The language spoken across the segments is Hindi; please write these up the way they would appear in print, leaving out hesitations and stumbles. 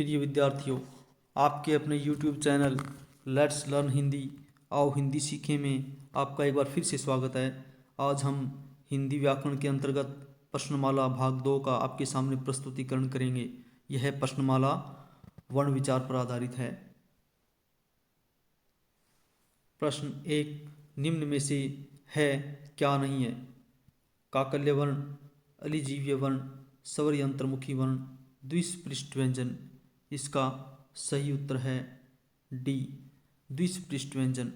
प्रिय विद्यार्थियों, आपके अपने YouTube channel let's learn Hindi आओ हिंदी सीखें में आपका एक बार फिर से स्वागत है। आज हम हिंदी व्याकरण के अंतर्गत प्रश्नमाला भाग 2 का आपके सामने प्रस्तुतिकरण करेंगे। यह प्रश्नमाला वर्ण विचार पर आधारित है। प्रश्न 1, निम्न में से है क्या नहीं है? काकल्य वर्ण, अलिजीव्य वर्ण, स्वर यंत्रमुखी वर्ण, द्विस्पृष्ट व्यंजन। इसका सही उत्तर है डी, द्विस्पृष्ट व्यंजन।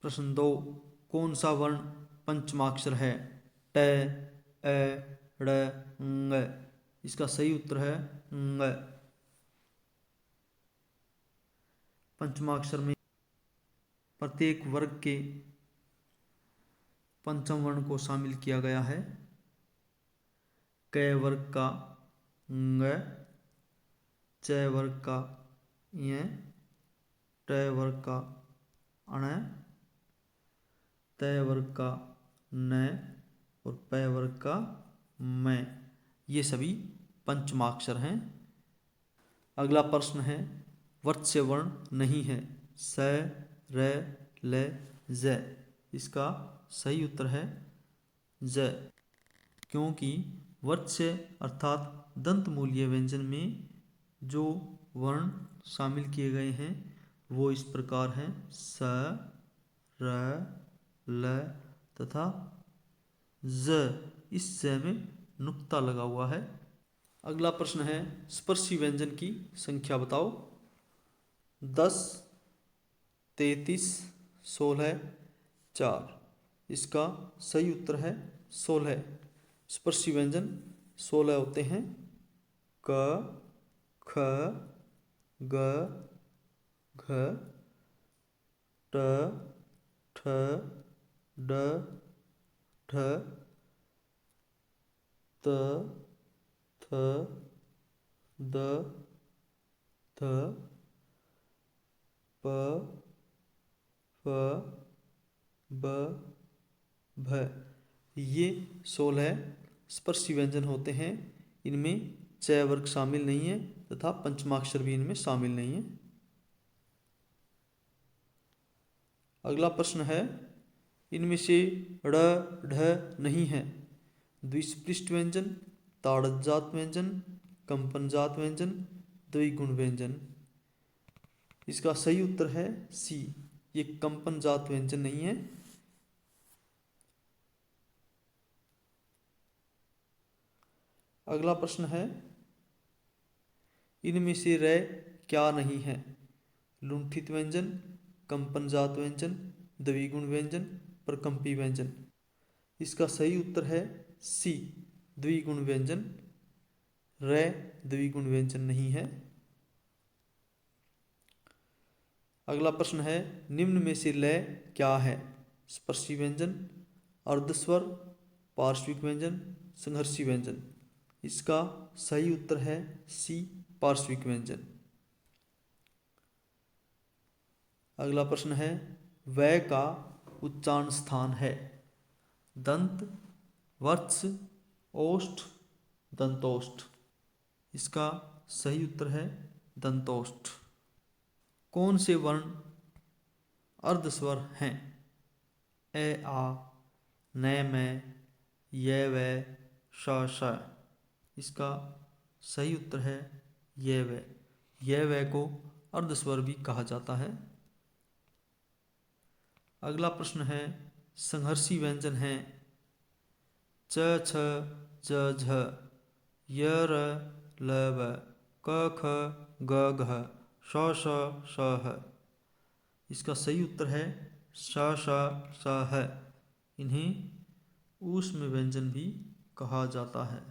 प्रश्न 2, कौन सा वर्ण पंचमाक्षर है? ट, ए, ड़, ङ। इसका सही उत्तर है ङ। पंचमाक्षर में प्रत्येक वर्ग के पंचम वर्ण को शामिल किया गया है। क वर्ग का ङ, च वर्ग का ञ, ट वर्ग का अण, त वर्ग का न और प वर्ग का म। ये सभी पंचमाक्षर हैं। अगला प्रश्न है, वर्त्स्य वर्ण नहीं है? स, र, ल, ज। इसका सही उत्तर है ज, क्योंकि वर्त्स्य अर्थात दंतमूलीय व्यंजन में जो वर्ण शामिल किए गए हैं वो इस प्रकार हैं: स, र, ल तथा ज। इस ज में नुक्ता लगा हुआ है। अगला प्रश्न है, स्पर्शी व्यंजन की संख्या बताओ। 10, 33, 16, 4। इसका सही उत्तर है 16। स्पर्शी व्यंजन 16 होते हैं। क, ख, ग, घ, ट, ठ, ड, ढ, त, थ, द, ध, प, फ, ब, भ। ये 16 स्पर्शी व्यंजन होते हैं। इनमें च वर्ग शामिल नहीं है तथा पंचमाक्षर भी इनमें शामिल नहीं है। अगला प्रश्न है, इनमें से ड़, ढ नहीं है? द्विस्पृष्ट व्यंजन, ताड़जात व्यंजन, कंपनजात व्यंजन, द्विगुण व्यंजन। इसका सही उत्तर है सी, ये कंपनजात व्यंजन नहीं है। अगला प्रश्न है, इनमें से रे क्या नहीं है? लुंठित व्यंजन, कंपनजात व्यंजन, द्विगुण व्यंजन, प्रकंपी व्यंजन। इसका सही उत्तर है सी, द्विगुण व्यंजन। रे द्विगुण व्यंजन नहीं है। अगला प्रश्न है, निम्न में से लय क्या है? स्पर्शी व्यंजन, अर्धस्वर, पार्श्विक व्यंजन, संघर्षी व्यंजन। इसका सही उत्तर है सी, पार्श्विक व्यंजन। अगला प्रश्न है, वै का उच्चारण स्थान है? दंत, वत्स, ओष्ठ, दंतोष्ठ। इसका सही उत्तर है दंतोष्ठ। कौन से वर्ण अर्धस्वर हैं? ए, आ, न, में, य, व, श, श। इसका सही उत्तर है ये व। ये व को अर्धस्वर भी कहा जाता है। अगला प्रश्न है, संघर्षी व्यंजन है? च, छ, ज, झ, य, र, ल, व, क, ख, ग, घ, श, श, श, ह। इसका सही उत्तर है श, श, श, ह। इन्हें ऊष्म व्यंजन भी कहा जाता है।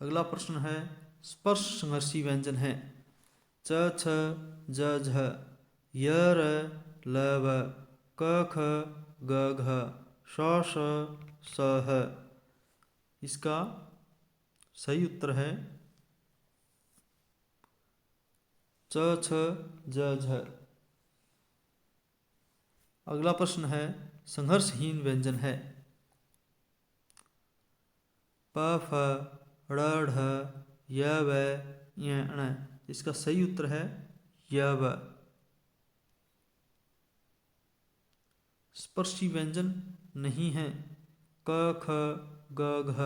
अगला प्रश्न है, स्पर्श संघर्षी व्यंजन है? च, छ, ज, झ, य, र, ल, व, क, ख, ग, घ, श, श, स, ह। इसका सही उत्तर है च, छ, ज, झ। अगला प्रश्न है, संघर्षहीन व्यंजन है? प फ ड़ ढ य व य ण। इसका सही उत्तर है यव। स्पर्शी व्यंजन नहीं है। क ख ग घ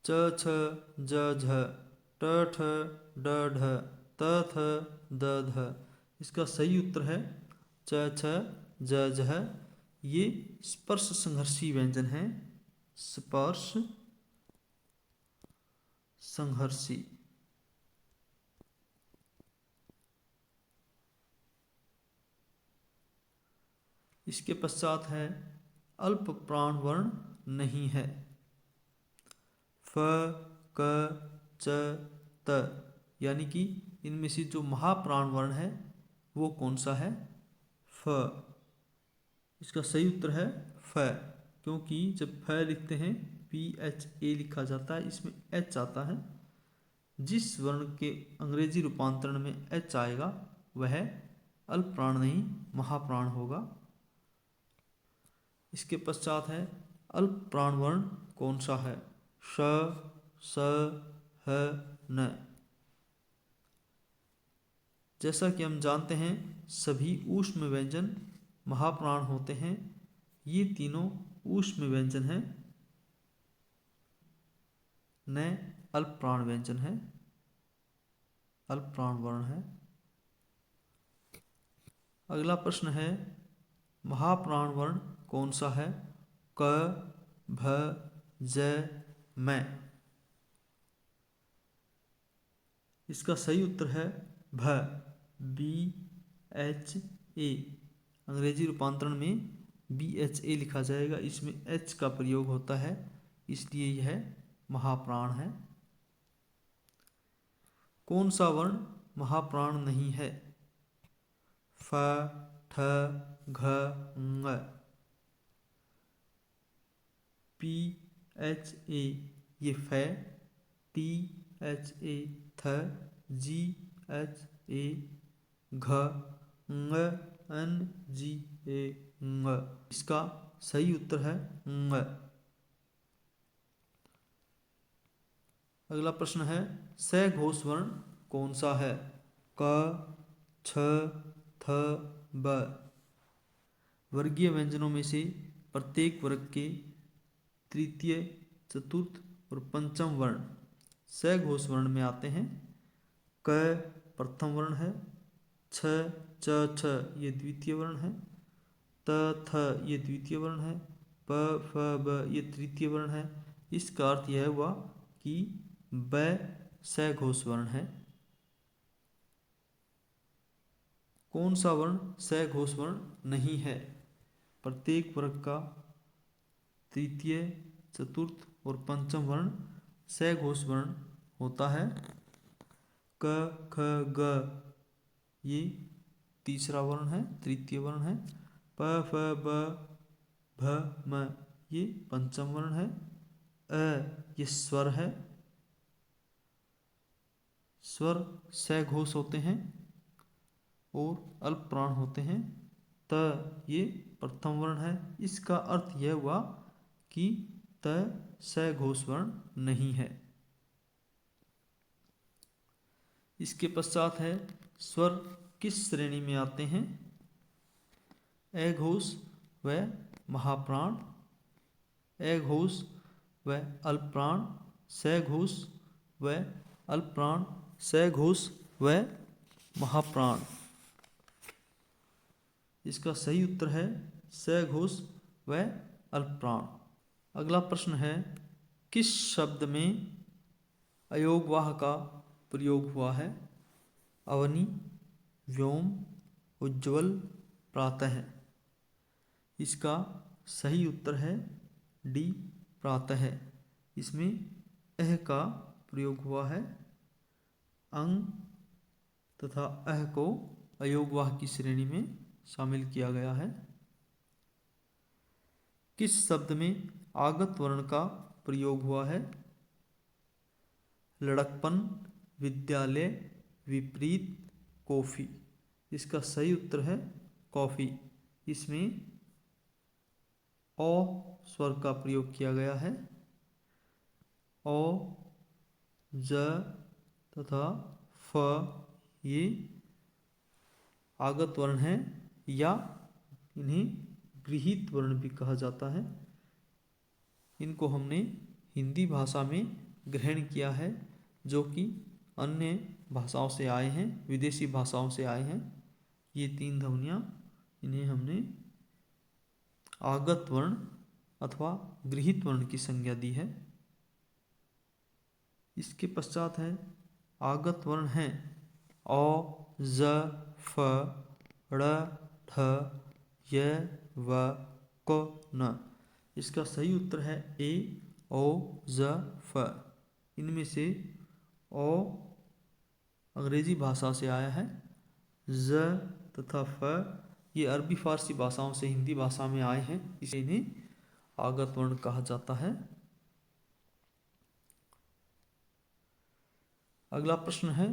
च छ ज झ ट ठ ड ढ त थ द ध। इसका सही उत्तर है च छ ज झ। ये स्पर्श संघर्षी व्यंजन है। स्पर्श संघर्षी। इसके पश्चात है अल्प प्राण वर्ण नहीं है। फ क च त। यानी कि इनमें से जो महाप्राण वर्ण है वो कौन सा है? फ। इसका सही उत्तर है फ, क्योंकि जब फ लिखते हैं PHA लिखा जाता है, इसमें H आता है। जिस वर्ण के अंग्रेजी रूपांतरण में H आएगा वह अल्प प्राण नहीं महाप्राण होगा। इसके पश्चात है अल्प प्राण वर्ण कौन सा है? श स ह न। जैसा कि हम जानते हैं सभी ऊष्म व्यंजन महाप्राण होते हैं। ये तीनों ऊष्म व्यंजन हैं, न अल्प प्राण व्यंजन है, अल्प प्राण वर्ण है। अगला प्रश्न है महाप्राण वर्ण कौन सा है? क भ ज मै। इसका सही उत्तर है भ, BHA। अंग्रेजी रूपांतरण में BHA लिखा जाएगा, इसमें H का प्रयोग होता है, इसलिए यह महाप्राण है। कौन सा वर्ण महाप्राण नहीं है? फ ठ घ ङ। PHA ये फ, THA थ, GHA घ, ङ NGA ङ। इसका सही उत्तर है ङ। अगला प्रश्न है सघोष वर्ण कौन सा है? क छ थ ब। वर्गीय व्यंजनों में से प्रत्येक वर्ग के तृतीय, चतुर्थ और पंचम वर्ण सघोष वर्ण में आते हैं। क प्रथम वर्ण है, छ च छ ये द्वितीय वर्ण है, त थ ये द्वितीय वर्ण है, प फ ब ये तृतीय वर्ण है। इसका अर्थ यह हुआ कि ब सघोष वर्ण है। कौन सा वर्ण सघोष वर्ण नहीं है? प्रत्येक वर्ग का तृतीय, चतुर्थ और पंचम वर्ण सघोष वर्ण होता है। क ख ग ये तीसरा वर्ण है, तृतीय वर्ण है। प फ ब भ म ये पंचम वर्ण है। ये स्वर है, स्वर सघोष होते हैं और अल्प प्राण होते हैं। त ये प्रथम वर्ण है। इसका अर्थ यह हुआ कि त सघोष वर्ण नहीं है। इसके पश्चात है स्वर किस श्रेणी में आते हैं? अघोष व महाप्राण, अघोष व अल्पप्राण, सघोष व अल्पप्राण, सघोष व महाप्राण। इसका सही उत्तर है सघोष व अल्पप्राण। अगला प्रश्न है किस शब्द में अयोगवाह का प्रयोग हुआ है? अवनि, व्योम, उज्ज्वल, प्रातः। इसका सही उत्तर है डी प्रातः। इसमें अह का प्रयोग हुआ है। अंग तथा अह को अयोगवाह की श्रेणी में शामिल किया गया है। किस शब्द में आगत वर्ण का प्रयोग हुआ है? लड़कपन, विद्यालय, विपरीत, कॉफी। इसका सही उत्तर है कॉफी। इसमें ओ स्वर का प्रयोग किया गया है। ओ, ज तथा फ ये आगत वर्ण है या इन्हें गृहीत वर्ण भी कहा जाता है। इनको हमने हिंदी भाषा में ग्रहण किया है, जो कि अन्य भाषाओं से आए हैं, विदेशी भाषाओं से आए हैं। ये 3 ध्वनियाँ, इन्हें हमने आगत वर्ण अथवा गृहीत वर्ण की संज्ञा दी है। इसके पश्चात है आगत वर्ण हैं अ, ज, फ, ड़, ढ, य, व, क, न। इसका सही उत्तर है ए, ओ, ज, फ। इनमें से ओ अंग्रेजी भाषा से आया है, ज तथा फ ये अरबी फारसी भाषाओं से हिंदी भाषा में आए हैं, इसे इन्हें आगत वर्ण कहा जाता है। अगला प्रश्न है,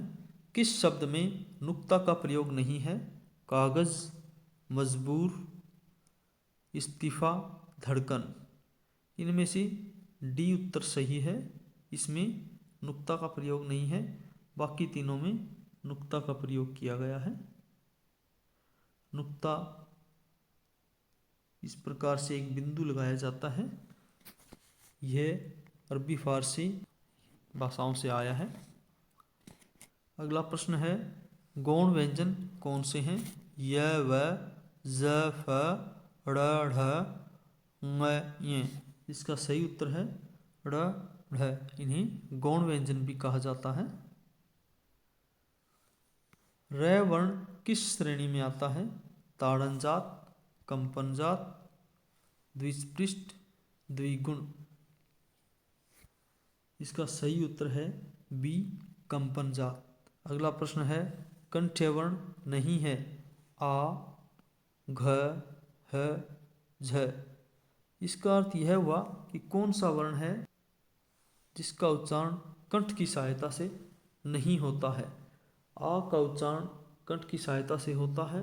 किस शब्द में नुक्ता का प्रयोग नहीं है? कागज, मजबूर, इस्तीफा, धड़कन। इनमें से डी उत्तर सही है, इसमें नुक्ता का प्रयोग नहीं है। बाकी तीनों में नुक्ता का प्रयोग किया गया है। नुक्ता इस प्रकार से एक बिंदु लगाया जाता है। यह अरबी फारसी भाषाओं से आया है। अगला प्रश्न है, गौण व्यंजन कौन से हैं? य, व, ज, फ, ड़, ढ, ङ, ञ। इसका सही उत्तर है ड़, ढ। इन्हें गौण व्यंजन भी कहा जाता है। र वर्ण किस श्रेणी में आता है? ताड़न जात, कंपन जात, द्विस्पृष्ट, द्विगुण। इसका सही उत्तर है बी, कंपन जात। अगला प्रश्न है, कंठ्य वर्ण नहीं है? आ, घ, ह, झ। इसका अर्थ यह हुआ कि कौन सा वर्ण है जिसका उच्चारण कंठ की सहायता से नहीं होता है। आ का उच्चारण कंठ की सहायता से होता है,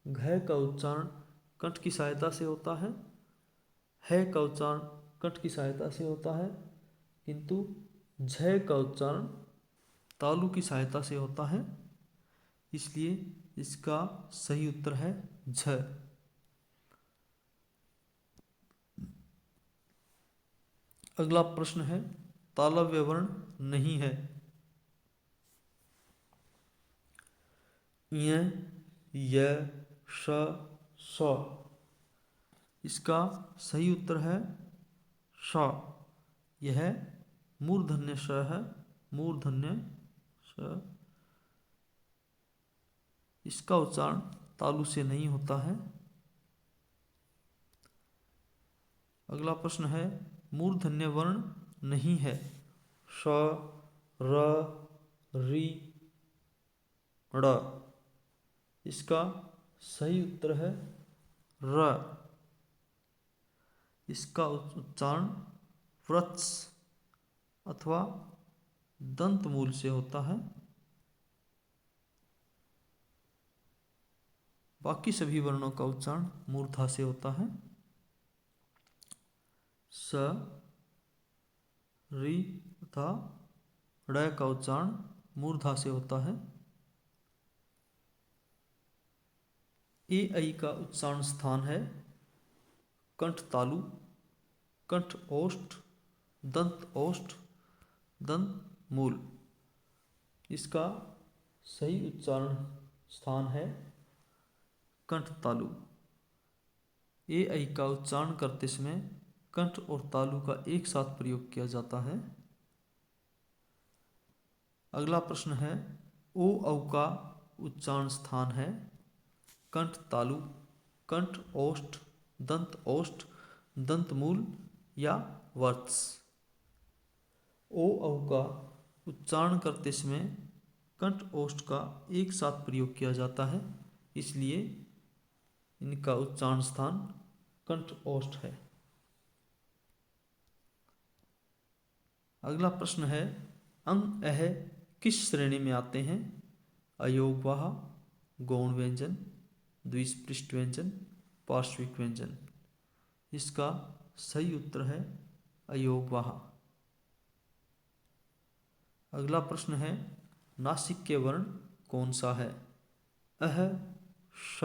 घ का उच्चारण कंठ की सहायता से होता है, ह का उच्चारण कंठ की सहायता से होता है, किंतु झ का उच्चारण तालु की सहायता से होता है। इसलिए इसका सही उत्तर है झ। अगला प्रश्न है, तालव्य वर्ण नहीं है? य, य, श, स। इसका सही उत्तर है श। यह मूर्धन्य श है, मूर्धन्य श। इसका उच्चारण तालु से नहीं होता है। अगला प्रश्न है, मूर्धन्य वर्ण नहीं है? श, र, री, ड़। इसका सही उत्तर है र। इसका उच्चारण वृक्ष अथवा दंत मूल से होता है। बाकी सभी वर्णों का उच्चारण मूर्धा से होता है। स, री तथा ड़ का उच्चारण मूर्धा से होता है। ए, ऐ का उच्चारण स्थान है कंठ तालु, कंठ ओष्ठ, दंत ओष्ठ, दंत मूल। इसका सही उच्चारण स्थान है कंठ तालु। ए, ऐ का उच्चारण करते समय कंठ और तालु का एक साथ प्रयोग किया जाता है। अगला प्रश्न है, ओ, औ का उच्चारण स्थान है कंठ तालु, कंठ ओष्ठ, दंत ओष्ठ, दंत मूल या वर्त्स। ओ, औ का उच्चारण करते समय कंठ ओष्ठ का एक साथ प्रयोग किया जाता है, इसलिए इनका उच्चारण स्थान कंठ ओष्ठ है। अगला प्रश्न है, अंग, अह किस श्रेणी में आते हैं? अयोगवाह, गौण व्यंजन, द्विस्पृष्ट व्यंजन, पार्श्विक व्यंजन। इसका सही उत्तर है अयोगवाह। अगला प्रश्न है नासिक्य वर्ण कौन सा है? अह, श,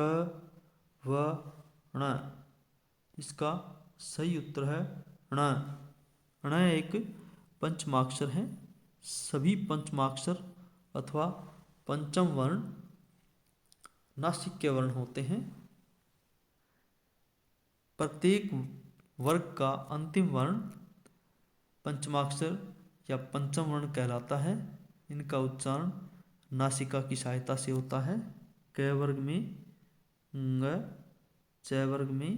व, ण। इसका सही उत्तर है ण। ण एक पंचमाक्षर है। सभी पंचमाक्षर अथवा पंचम वर्ण नासिक्य वर्ण होते हैं। प्रत्येक वर्ग का अंतिम वर्ण पंचमाक्षर या पंचम वर्ण कहलाता है। इनका उच्चारण नासिका की सहायता से होता है। क वर्ग में ङ, च वर्ग में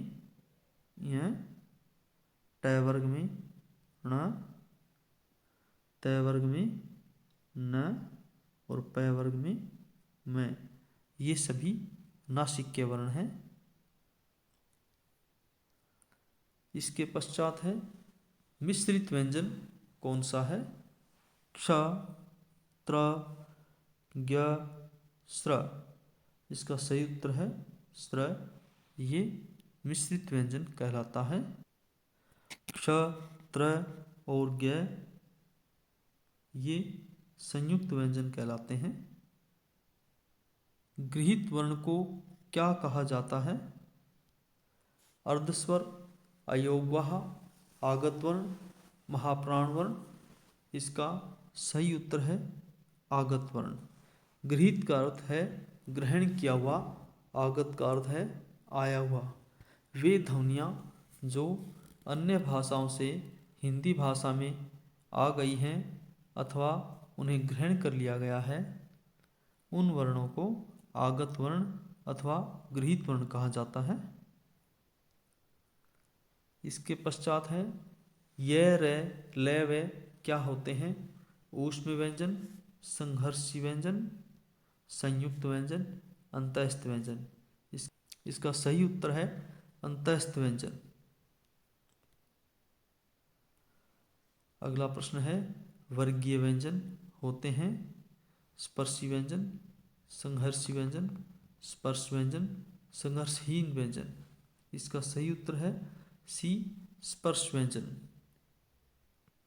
य, ट वर्ग में ण, त वर्ग में न और प वर्ग में म। ये सभी नासिक्य वर्ण हैं। इसके पश्चात है मिश्रित व्यंजन कौन सा है? क्ष, त्र, ज्ञ, स्र। इसका सही उत्तर है स्र। ये मिश्रित व्यंजन कहलाता है। क्ष, त्र और ज्ञ ये संयुक्त व्यंजन कहलाते हैं। गृहीत वर्ण को क्या कहा जाता है? अर्धस्वर, अयोगवाह, आगत वर्ण, महाप्राण वर्ण। इसका सही उत्तर है आगत वर्ण। गृहीत का अर्थ है ग्रहण किया हुआ, आगत का अर्थ है आया हुआ। वे ध्वनियाँ जो अन्य भाषाओं से हिंदी भाषा में आ गई हैं अथवा उन्हें ग्रहण कर लिया गया है, उन वर्णों को आगत वर्ण अथवा गृहीत वर्ण कहा जाता है। इसके पश्चात है य, रे, ले, वे क्या होते हैं? ऊष्म व्यंजन, संघर्षी व्यंजन, संयुक्त व्यंजन, अंतःस्थ व्यंजन। इसका सही उत्तर है अंतःस्थ व्यंजन। अगला प्रश्न है वर्गीय व्यंजन होते हैं स्पर्शी व्यंजन, संघर्षी व्यंजन, स्पर्श व्यंजन, संघर्षहीन व्यंजन। इसका सही उत्तर है सी, स्पर्श व्यंजन।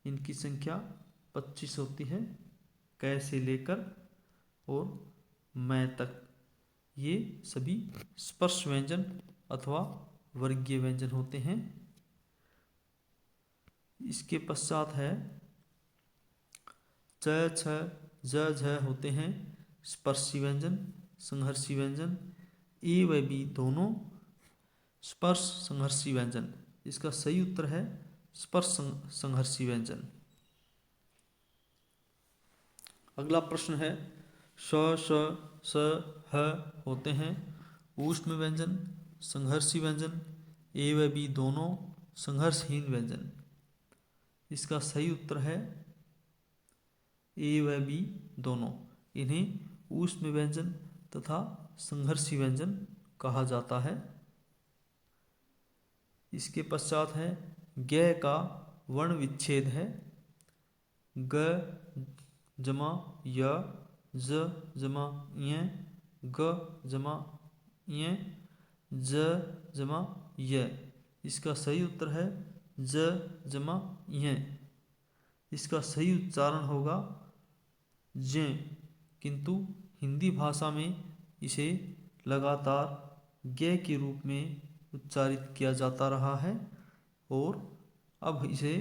इनकी संख्या 25 होती है, क से लेकर और मैं तक। ये सभी स्पर्श व्यंजन अथवा वर्गीय व्यंजन होते हैं। इसके पश्चात है च, छ, ज, झ होते हैं स्पर्शी व्यंजन, संघर्षी व्यंजन। ए व बी दोनों स्पर्श संघर्षी व्यंजन। इसका सही उत्तर है स्पर्श संघर्षी व्यंजन। अगला प्रश्न है श, श, स, ह होते हैं ऊष्म व्यंजन, संघर्षी व्यंजन। ए व बी दोनों संघर्षहीन व्यंजन। इसका सही उत्तर है ए व बी दोनों। इन्हें ऊष्म व्यंजन तथा संघर्षी व्यंजन कहा जाता है। इसके पश्चात है ग का वर्ण विच्छेद है ग जमा य, ज जमा य, ग जमा य, ज जमा य। इसका सही उत्तर है ज जमा य। इसका सही उच्चारण होगा ज, किंतु हिंदी भाषा में इसे लगातार ग के रूप में उच्चारित किया जाता रहा है और अब इसे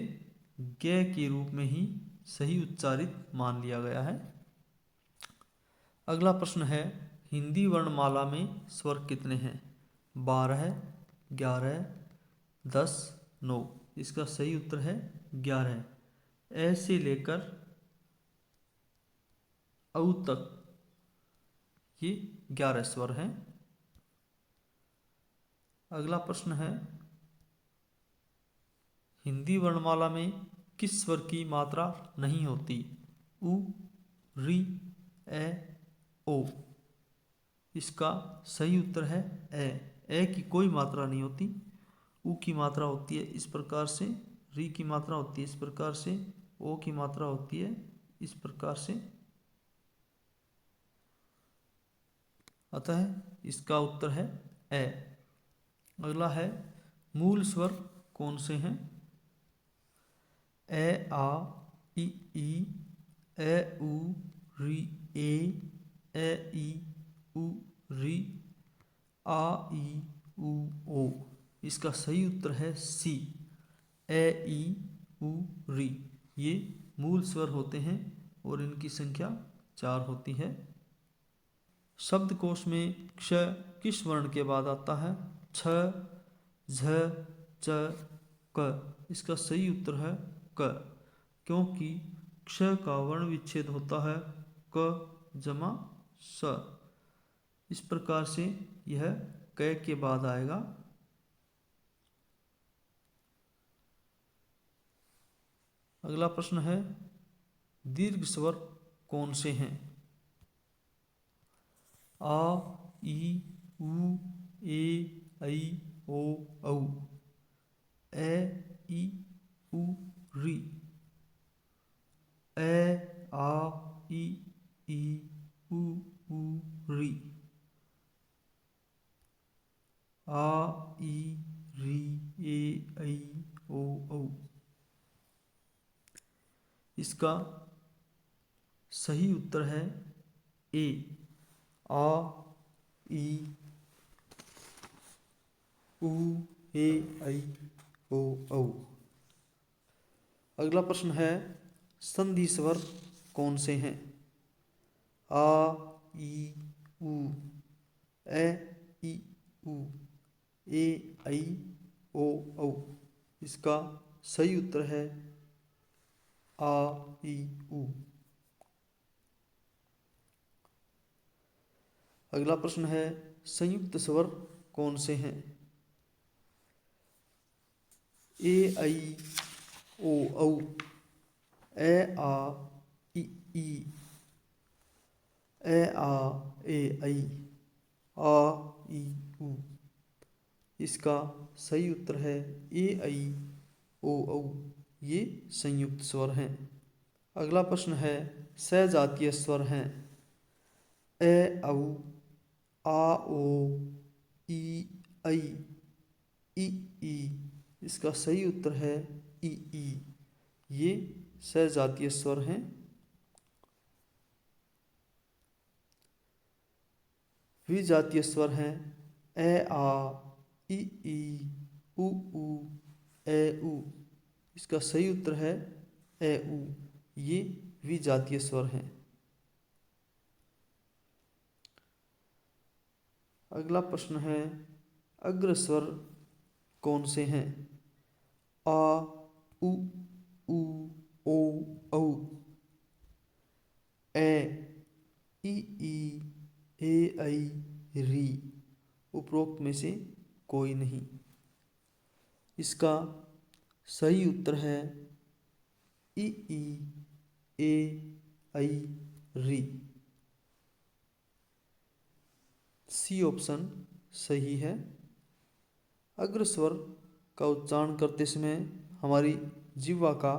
ग के रूप में ही सही उच्चारित मान लिया गया है। अगला प्रश्न है हिंदी वर्णमाला में स्वर कितने हैं? 12, 11, 10, 9। इसका सही उत्तर है 11। ए से लेकर औ तक ये 11 स्वर हैं। अगला प्रश्न है हिंदी वर्णमाला में किस स्वर की मात्रा नहीं होती? उ, री, ए, ओ। इसका सही उत्तर है ए की कोई मात्रा नहीं होती। उ की मात्रा होती है इस प्रकार से, री की मात्रा होती है इस प्रकार से, ओ की मात्रा होती है इस प्रकार से। अतः इसका उत्तर है ए। अगला है मूल स्वर कौन से हैं? ए आ ई ए उ री ए ई उ री आ ई उ ओ। इसका सही उत्तर है सी, ए ई उ री। ये मूल स्वर होते हैं और इनकी संख्या 4 होती है। शब्दकोश में क्ष किस वर्ण के बाद आता है? छ, झ, च, क। इसका सही उत्तर है क, क्योंकि क्ष का वर्ण विच्छेद होता है क जमा स। इस प्रकार से यह क के बाद आएगा। अगला प्रश्न है, दीर्घ स्वर कौन से हैं? आ ई उ ए ऐ ओ औ। ए ई उ री। ए आ ई उ री। आ ई री ए ऐ ओ औ। इसका सही उत्तर है ए, आ ई उ ए ऐ ओ औ। अगला प्रश्न है, संधि स्वर कौन से हैं? आ ई उ ए ई उ ए ऐ ओ औ। इसका सही उत्तर है आ ई उ। अगला प्रश्न है, संयुक्त स्वर कौन से हैं? ए ऐ ओ औ ए आ ई ए आ ए ऐ आ ई उ। इसका सही उत्तर है ए ऐ ओ औ। ये संयुक्त स्वर हैं। अगला प्रश्न है, सजातीय स्वर हैं। ए औ आ ओ ई ऐ ई। इसका सही उत्तर है ई। ये सजातीय स्वर हैं। विजातीय स्वर हैं ए आ ई उ ए उ। इसका सही उत्तर है ए उ। ये विजातीय स्वर हैं। अगला प्रश्न है, अग्र स्वर कौन से हैं? आ उ ओ औ। ए ई ए ऐ री। उपरोक्त में से कोई नहीं। इसका सही उत्तर है ई ए ऐ री। सी ऑप्शन सही है। अग्र स्वर का उच्चारण करते समय हमारी जिह्वा का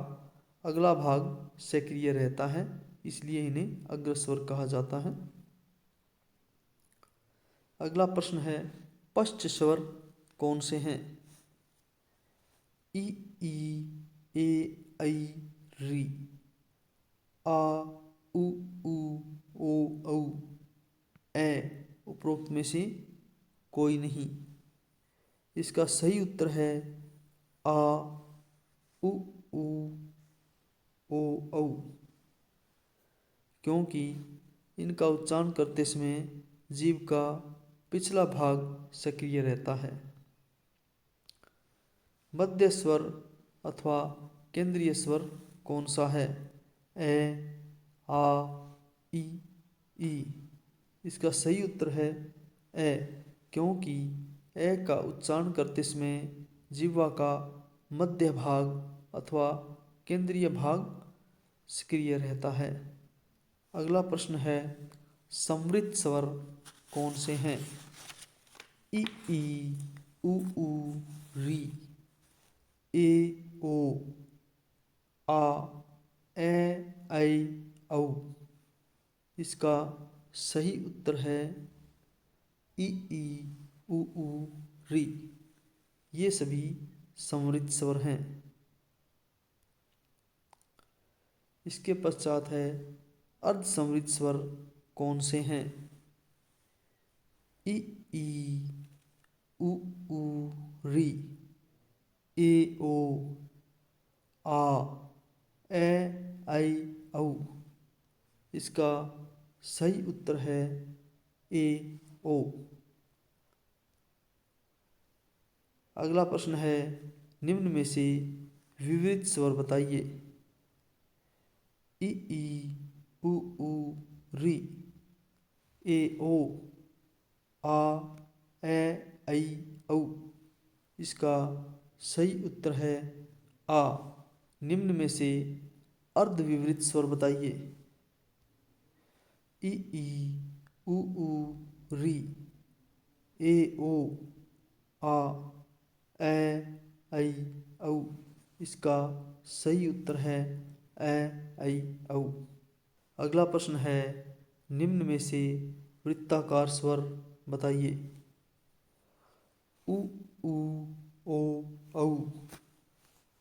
अगला भाग सक्रिय रहता है, इसलिए इन्हें अग्र स्वर कहा जाता है। अगला प्रश्न है, पश्च स्वर कौन से हैं? ई ए ऐ री। आ उ ओ औ ए। उपरोक्त में से कोई नहीं। इसका सही उत्तर है आ उ ओ औ, क्योंकि इनका उच्चारण करते समय जीभ का पिछला भाग सक्रिय रहता है। मध्य स्वर अथवा केंद्रीय स्वर कौन सा है? ए आ ई। इसका सही उत्तर है ए, क्योंकि ए का उच्चारण करते समय जिह्वा का मध्य भाग अथवा केंद्रीय भाग सक्रिय रहता है। अगला प्रश्न है, समृद्ध स्वर कौन से हैं? ई उ री ए ओ आ ए ऐ औ। इसका सही उत्तर है ई उ री। ये सभी समृद्ध स्वर हैं। इसके पश्चात है अर्ध समृद्ध स्वर कौन से हैं? इ ई उ ऊ री, ए ओ, आ, ए ऐ औ। इसका सही उत्तर है ए ओ। अगला प्रश्न है निम्न में से विविध स्वर बताइए। इ ई उ ऊ री, ए ओ, आ, ए ऐ औ। इसका सही उत्तर है आ। निम्न में से अर्ध विवरित स्वर बताइए। इ ई उ ऊ री, ए ओ, आ, ए ऐ औ। इसका सही उत्तर है ए ऐ औ। अगला प्रश्न है निम्न में से वृत्ताकार स्वर बताइए। उ ऊ ओ औ,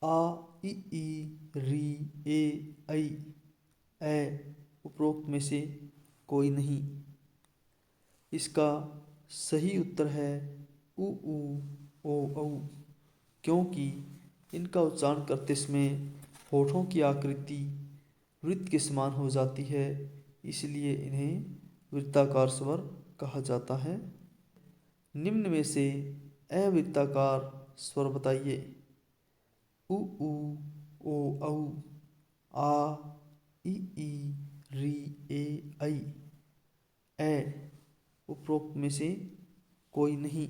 आ इ ई री ए ऐ, ए उपरोक्त में से कोई नहीं। इसका सही उत्तर है उ ऊ ओ औ, क्योंकि इनका उच्चारण करते समय होठों की आकृति वृत्त के समान हो जाती है, इसलिए इन्हें वृत्ताकार स्वर कहा जाता है। निम्न में से अवृत्ताकार स्वर बताइए। उ ऊ ओ औ, आ इ ई री ए ऐ, ए उपरोक्त में से कोई नहीं।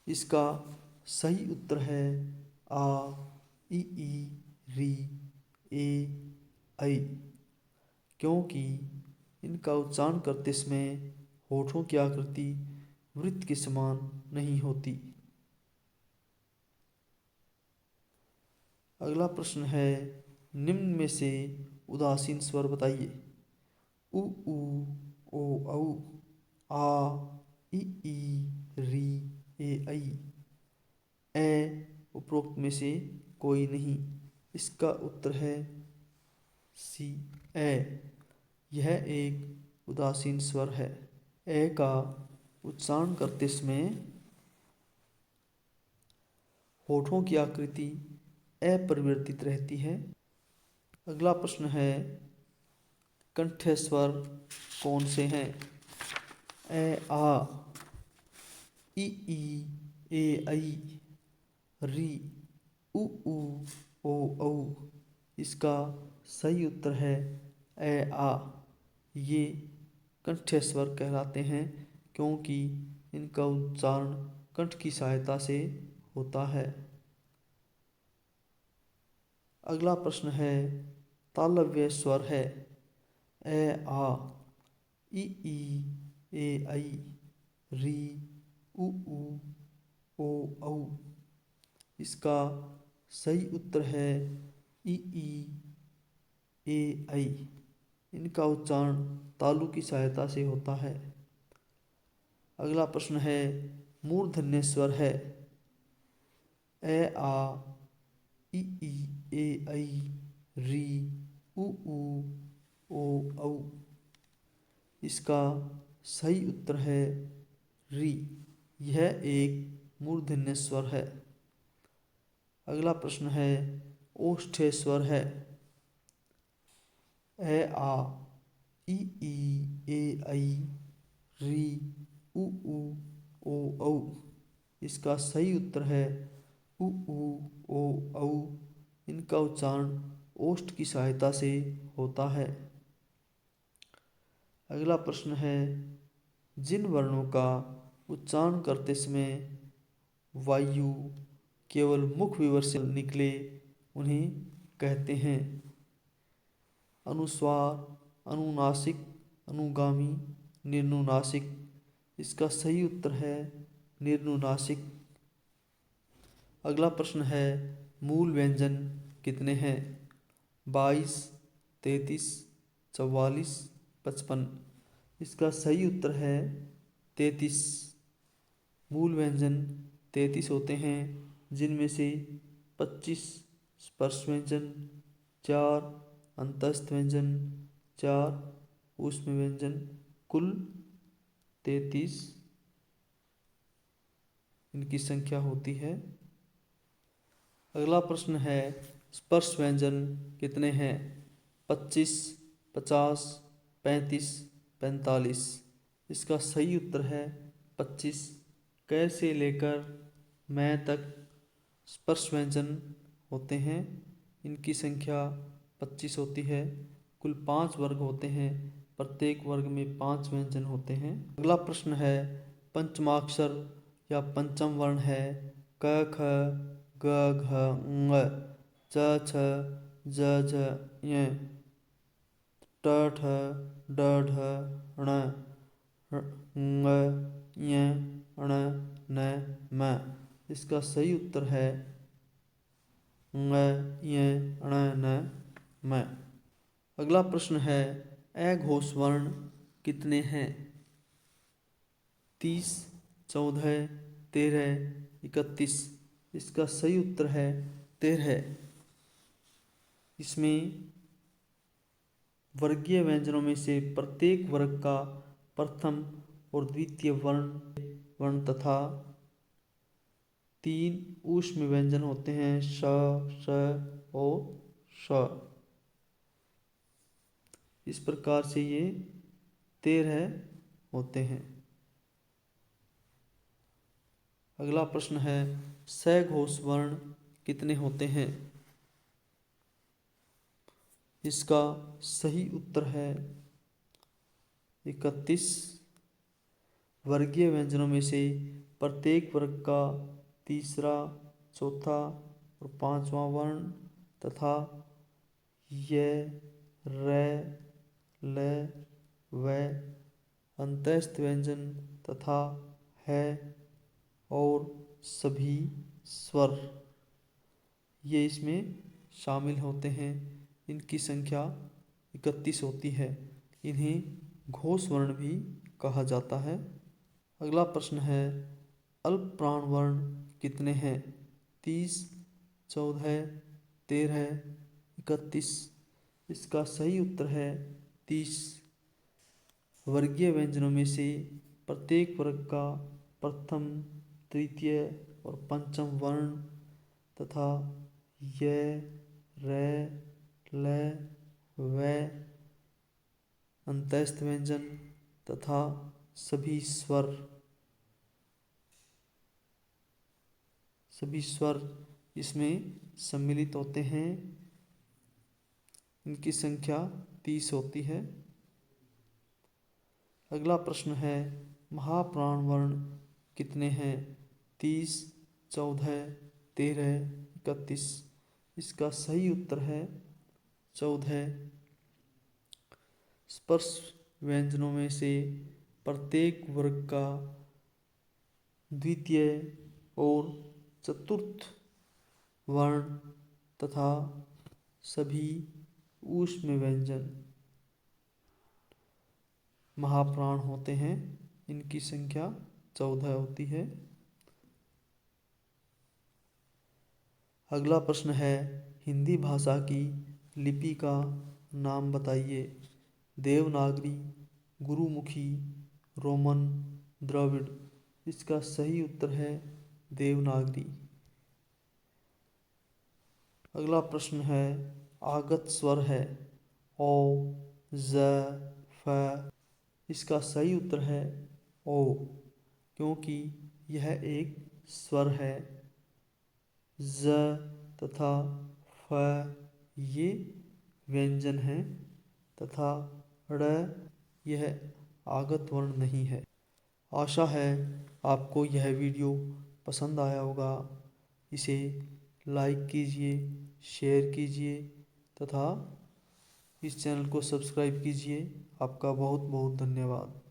इसका सही उत्तर है आ इ ई री ए ऐ, क्योंकि इनका उच्चारण करते समय होठों की आकृति वृत्त के समान नहीं होती। अगला प्रश्न है निम्न में से उदासीन स्वर बताइए। उ ऊ ओ औ, आ इ ई री ए ऐ, ए उपरोक्त में से कोई नहीं। इसका उत्तर है सी ए। यह एक उदासीन स्वर है। ए का उच्चारण करते समय होठों की आकृति अपरिवर्तित रहती है। अगला प्रश्न है कंठ्य स्वर कौन से हैं? ए आ, इ ई ए ऐ, री उ ऊ ओ औ। इसका सही उत्तर है ए आ। ये कंठ्य स्वर कहलाते हैं क्योंकि इनका उच्चारण कंठ की सहायता से होता है। अगला प्रश्न है तालव्य स्वर है। ए आ, इ ई ए ऐ, री उ ऊ ओ औ। इसका सही उत्तर है इ ई ए ऐ। इनका उच्चारण तालु की सहायता से होता है। अगला प्रश्न है मूर्धन्य स्वर है। ए आ, इ ई ए ऐ, री उ ऊ ओ औ। इसका सही उत्तर है री। यह एक मूर्धन्य स्वर है। अगला प्रश्न है ओष्ठ्य स्वर है। ए आ, इ ई ए ऐ, री उ ऊ ओ औ। इसका सही उत्तर है उ ऊ ओ औ। इनका उच्चारण ओष्ठ की सहायता से होता है। अगला प्रश्न है जिन वर्णों का उच्चारण करते समय वायु केवल मुख विवर से निकले उन्हें कहते हैं अनुस्वार, अनुनासिक, अनुगामी, निर्नुनासिक। इसका सही उत्तर है निर्नुनासिक। अगला प्रश्न है मूल व्यंजन कितने हैं? 22, 33, 44, 55। इसका सही उत्तर है 33। मूल व्यंजन 33 होते हैं, जिनमें से 25 स्पर्श व्यंजन, 4 अंतस्थ व्यंजन, 4 ऊष्म व्यंजन, कुल 33 इनकी संख्या होती है। अगला प्रश्न है, स्पर्श व्यंजन कितने हैं? 25, 50, 35, 45। इसका सही उत्तर है 25। क से लेकर मैं तक स्पर्श व्यंजन होते हैं, इनकी संख्या 25 होती है। कुल 5 वर्ग होते हैं, प्रत्येक वर्ग में 5 व्यंजन होते हैं। अगला प्रश्न है, पंचमाक्षर या पंचम वर्ण है क ख ग घ ङ च छ ज झ ञ ट ठ ड ढ ण ङ ञ ण न म। इसका सही उत्तर है ङ ञ ण न म। अगला प्रश्न है, अघोष वर्ण कितने हैं? 30, 14, 13, 31। इसका सही उत्तर है 13। इसमें वर्गीय व्यंजनों में से प्रत्येक वर्ग का प्रथम और द्वितीय वर्ण तथा 3 ऊष्म व्यंजन होते हैं, श, श और श। इस प्रकार से ये 13 होते हैं। अगला प्रश्न है, सघोष वर्ण कितने होते हैं? इसका सही उत्तर है 31। वर्गीय व्यंजनों में से प्रत्येक वर्ग का तीसरा, चौथा और पांचवा वर्ण तथा य, र, ल, व अंतस्थ व्यंजन तथा है और सभी स्वर ये इसमें शामिल होते हैं। इनकी संख्या 31 होती है। इन्हें घोष वर्ण भी कहा जाता है। अगला प्रश्न है, अल्प प्राण वर्ण कितने हैं? 30, 14, 13, 31। इसका सही उत्तर है 30। वर्गीय व्यंजनों में से प्रत्येक वर्ग का प्रथम, तृतीय और पंचम वर्ण तथा य, र, ल, व अंतस्थ व्यंजन तथा सभी स्वर इसमें सम्मिलित होते हैं। इनकी संख्या 30 होती है। अगला प्रश्न है, महाप्राण वर्ण कितने हैं? 30, 14, 13, 31। इसका सही उत्तर है 14। स्पर्श व्यंजनों में से प्रत्येक वर्ग का द्वितीय और चतुर्थ वर्ण तथा सभी ऊष्म व्यंजन महाप्राण होते हैं। इनकी संख्या 14 होती है। अगला प्रश्न है, हिंदी भाषा की लिपि का नाम बताइए। देवनागरी, गुरुमुखी, रोमन, द्रविड़। इसका सही उत्तर है देवनागरी। अगला प्रश्न है, आगत स्वर है ओ, ज, फ। इसका सही उत्तर है ओ, क्योंकि यह एक स्वर है। ज तथा फ ये व्यंजन हैं तथा ड़ यह आगत वर्ण नहीं है। आशा है आपको यह वीडियो पसंद आया होगा। इसे लाइक कीजिए, शेयर कीजिए तथा इस चैनल को सब्सक्राइब कीजिए। आपका बहुत बहुत धन्यवाद।